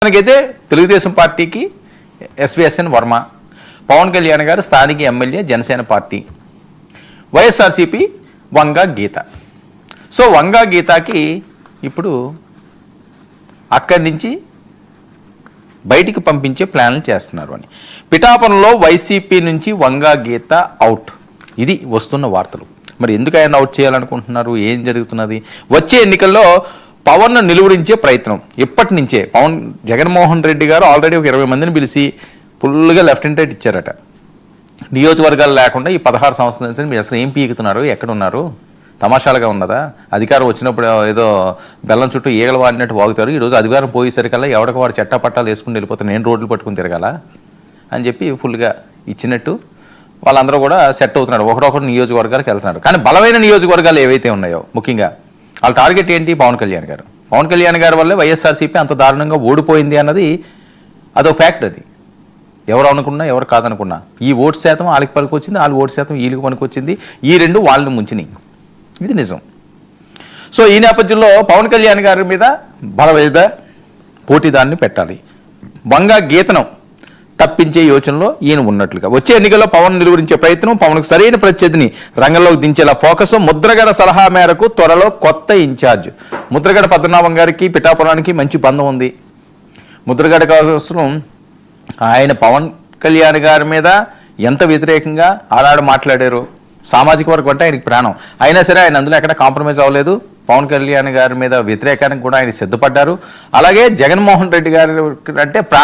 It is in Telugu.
మనకైతే తెలుగుదేశం పార్టీకి ఎస్విఎస్ఎన్ వర్మ, పవన్ కళ్యాణ్ గారు స్థానిక ఎమ్మెల్యే జనసేన పార్టీ, వైఎస్ఆర్సీపీ వంగా గీత. సో వంగా గీతకి ఇప్పుడు అక్కడి నుంచి బయటికి పంపించే ప్లాన్లు చేస్తున్నారు అని. పిఠాపురంలో వైసీపీ నుంచి వంగా గీత అవుట్, ఇది వస్తున్న వార్తలు. మరి ఎందుకు ఆయన అవుట్ చేయాలనుకుంటున్నారు, ఏం జరుగుతున్నది? వచ్చే ఎన్నికల్లో పవన్ను నిలువరించే ప్రయత్నం ఇప్పటి నుంచే. జగన్మోహన్ రెడ్డి గారు ఆల్రెడీ ఒక 20 మందిని పిలిచి ఫుల్గా లెఫ్ట్ అండ్ రైట్ ఇచ్చారట. నియోజకవర్గాలు లేకుండా ఈ 16 సంవత్సరాల నుంచి మీరు అసలు ఏం పీకుతున్నారు, ఎక్కడున్నారు, తమాషాలుగా ఉన్నదా? అధికారం వచ్చినప్పుడు ఏదో బెల్లం చుట్టూ ఈగలు వాడినట్టు వాగుతారు, ఈరోజు అధికారం పోయేసరికల్లా ఎవరికి వాడు చట్టాపట్టాలు వేసుకుని వెళ్ళిపోతారు, నేను రోడ్లు పట్టుకుని తిరగాల అని చెప్పి ఫుల్గా ఇచ్చినట్టు వాళ్ళందరూ కూడా సెట్ అవుతున్నారు. ఒకరొకరు నియోజకవర్గాలకు వెళ్తున్నారు. కానీ బలమైన నియోజకవర్గాలు ఏవైతే ఉన్నాయో ముఖ్యంగా వాళ్ళ టార్గెట్ ఏంటి? పవన్ కళ్యాణ్ గారు. పవన్ కళ్యాణ్ గారి వల్లే వైఎస్ఆర్సీపీ అంత దారుణంగా ఓడిపోయింది అన్నది అదో ఫ్యాక్ట్. అది ఎవరు అనుకున్నా ఎవరు కాదనుకున్నా ఈ ఓటు శాతం వాళ్ళకి పనికొచ్చింది, వాళ్ళ ఓటు శాతం వీళ్ళకి పనికొచ్చింది, ఈ రెండు వాళ్ళని ముంచినాయి. ఇది నిజం. సో ఈ నేపథ్యంలో పవన్ కళ్యాణ్ గారి మీద బలమైన పోటీదాన్ని పెట్టాలి. వంగా గీతను తప్పించే యోచనలో ఈయన ఉన్నట్లుగా వచ్చే ఎన్నికల్లో పవన్ నిలువరించే ప్రయత్నం, పవన్కు సరైన ప్రత్యర్థిని రంగంలోకి దించేలా ఫోకస్. ముద్రగడ సలహా మేరకు త్వరలో కొత్త ఇన్ఛార్జ్. ముద్రగడ పద్మనాభం గారికి పిఠాపురానికి మంచి బంధం ఉంది. ముద్రగడ కోసం ఆయన పవన్ కళ్యాణ్ గారి మీద ఎంత వ్యతిరేకంగా ఆనాడు మాట్లాడారు. సామాజిక వర్గం అంటే ఆయనకి ప్రాణం. అయినా సరే ఆయన అందులో ఎక్కడ కాంప్రమైజ్ అవ్వలేదు. పవన్ కళ్యాణ్ గారి మీద వ్యతిరేకానికి కూడా ఆయన సిద్ధపడ్డారు. అలాగే జగన్మోహన్ రెడ్డి గారు అంటే ప్రాణం